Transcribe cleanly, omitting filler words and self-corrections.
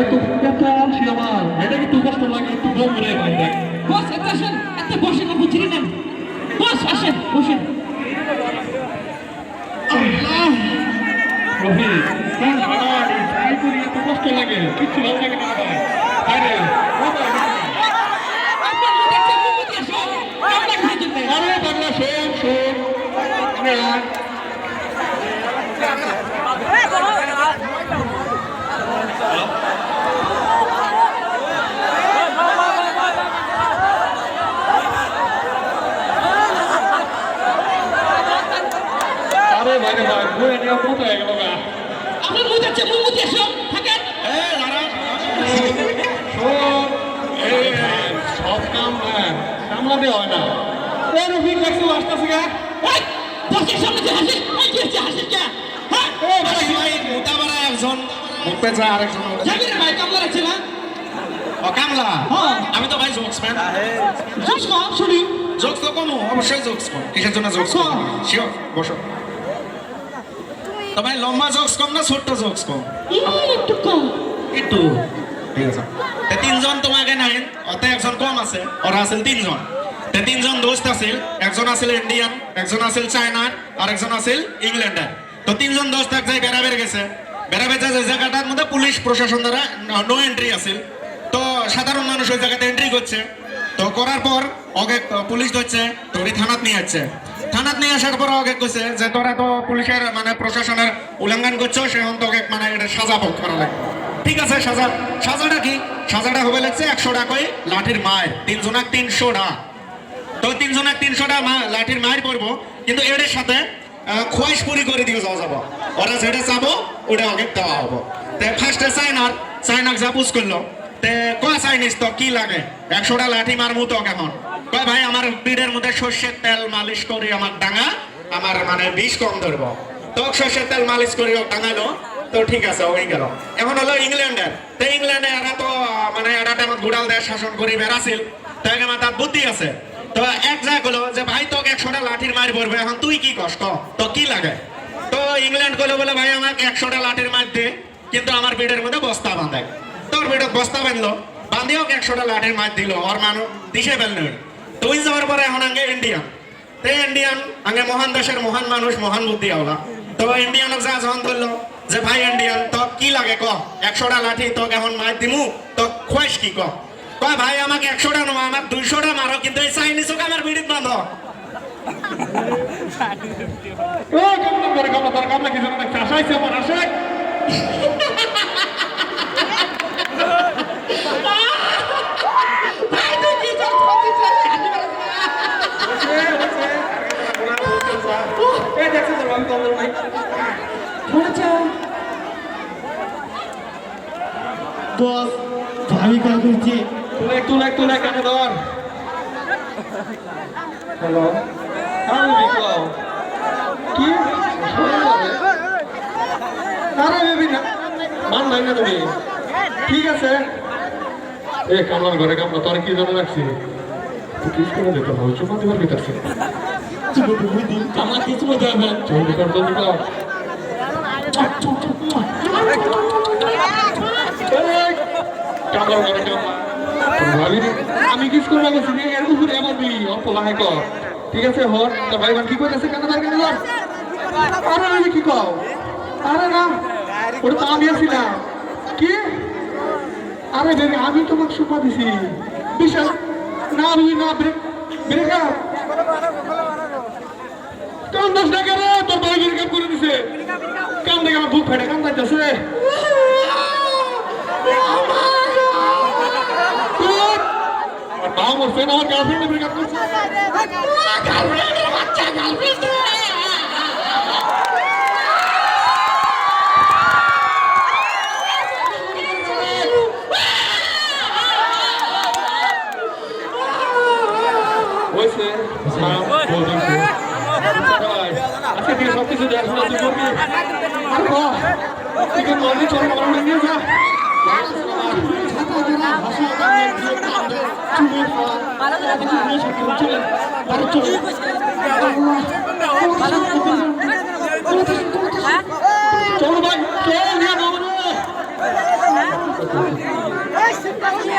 এত এত আলসি আমার এটা একটু কষ্ট লাগে একটু গম রে ভাই দেখ বস এত আসেন এত বসে না বুঝিনি না বস আসেন বসেন রবি কেন ট্রাই করি এত কষ্ট লাগে কিচ্ছু ভালো লাগে না ভাই আরে আপনার লোক একটা মুমুতি আসো আমরা খাই যেতে আরে বাংলা শোন শোন আরে ভাই রে ভাই বই নিয়ে মত হয়ে গেল গা আপনার লোক আছে মুমুতি আসো থাকেন সব কাম সামলাতে হয় না এই রফিক দেখছো আসতেছে গা ওই বসের সামনে যে হাসি এই কি হচ্ছে হাসি কে হ্যাঁ ভাই মোটা বড় একজন মুখ পেঁচা আরেকজন জামির ভাই কামলা আছে না ও কামলা হ্যাঁ আমি তো ভাই জোকস ম্যান জোস না শুনি জোকস তো কম অবশ্যই জোকস কম কিসের জন্য জোকস কম শিওর বসো তো ভাই লম্বা জোকস কম না ছোট্ট জোকস কম একটু কম একটু ঠিক আছে তে তিনজন তোমাকে নাই অত একজন কম আছে ওরা আছে তিনজন তে তিনজন দোস্ত আছিল একজন আছিল ইন্ডিয়ান একজন আছিল চায়নার আর একজন আছিল ইংল্যান্ডের তো তিনজন দোস্ত এক জায়গায় বেড়াবে গেছে বেড়াবে যে জায়গাটার মধ্যে পুলিশ প্রশাসন দ্বারা নো এন্ট্রি আছিল তো সাধারণ মানুষ ওই জায়গাতে এন্ট্রি করছে তো করার পর ওকে পুলিশ ধরছে তো ওই থানাত নিয়ে যাচ্ছে থানাত নিয়ে আসার পর ওকে কইছে যে তোরা তো পুলিশের মানে প্রশাসনের উল্লঙ্ঘন করছো সেখন তোকে মানে এটা সাজা ভোগ করা লাগে ঠিক আছে সাজাটা কি সাজাটা হবে লাগছে 100 টাকায় লাঠির মায়ের তিনজনাক 300 টাকা তো তিনজনাক 300 টাকা লাঠির মায়ের পড়বো কিন্তু এর সাথে খোয়াইশ পুরি করে দিয়ে যাওয়া যাবো ওরা যেটা চাবো ওটা ওকে দেওয়া হবো তে ফার্স্টে চাইনাক যা পুষ করলো তে কয় চাইনিস তো কি লাগে 100 টাকা লাঠি মারমু তো কেমন কয় ভাই আমার পিঠের মধ্যে সর্ষের তেল মালিশ করি আমার ডাঙা আমার মানে বিষ কম ধরবো তো সর্ষের তেল মালিশ করি ও ডাঙালো তো ঠিক আছে ওই গেল এখন হলো ইংল্যান্ডের তো ইংল্যান্ডে এরা তো মানে এরা টাইমত গুড়াল দেশ শাসন করি বেড়াছিল তো এখানে তার বুদ্ধি আছে তো এক জায়গা হলো যে ভাই তোকে 100 টাকা লাঠির মার পড়বে এখন তুই কি কষ্ট তো কি লাগে তো ইংল্যান্ড করলো বলে ভাই আমাকে 100 টাকা লাঠির মার দে কিন্তু আমার পিঠের মধ্যে বস্তা বাঁধে তোর পিঠে বস্তা বাঁধলো বাঁধিয়ে ওকে 100 টাকা লাঠির মার দিল ওর মানুষ দিশে ফেললো তো ওই যাওয়ার পরে এখন আগে ইন্ডিয়ান তো ইন্ডিয়ান আগে মহান দেশের মহান মানুষ মহান বুদ্ধি আওলা তো ইন্ডিয়ান যা যখন ধরলো যে ভাই ইন্ডিয়ান তো কি লাগে ক 100 টাকা লাঠি তো কেমন মার দিমু তো খোয়াইশ কি কয় ভাই আমাকে 100 টাকা নয় আমার 200 টাকা মারো কিন্তু এই চাইনিজ ওকে আমার বিড়িত বাঁধো ও কামলা করে কামলা তার কামলা কি জানো না চাষাইছে আমার আসে ভাই তুই কি জল খাবি এই দেখছো তো আমি কল নাই বলেছে বস ভাবি কল করছি তুলে কানে ধর হ্যালো আমি বিকল কি আরে বেবি না মান নাই না তুমি ঠিক আছে এ কামলার ঘরে কামলা তোর কি জানা রাখছি তুই কিস করে দেখো না চুপ দিবার ভিতরছে কামলা কিছু বলতে হবে জলদি কর কামলার ঘরে কামলা আমি কিস করে গেছি এর উপরে আমার বি অল্প লাহে কর ঠিক আছে হর তো ভাই কি কইতাছে কেন ধর আরে আমি কি কও আরে না ওটা তো আমি আছিলাম কি আরে বেবি আমি তোমাকে সুপা দিছি বিশাল না রুই না ব্রেক আপ কাম দোষ না করে তোর ভাই ব্রেক আপ করে দিছে কাম দেখে আমার বুক ফেটে কাম যাইতেছে আমার ফ্রেন্ড আমার গার্লফ্রেন্ড ব্রেক আপ করছে গার্লফ্রেন্ড বাচ্চা গার্লফ্রেন্ড হয়েছে আজকে দিয়ে সব কিছু দেখাশোনা তুই করবি আর তুই কি মর্নি চল আমার নিয়ে যা চলো ভাই চল নিয়ে ওকে, ওকে।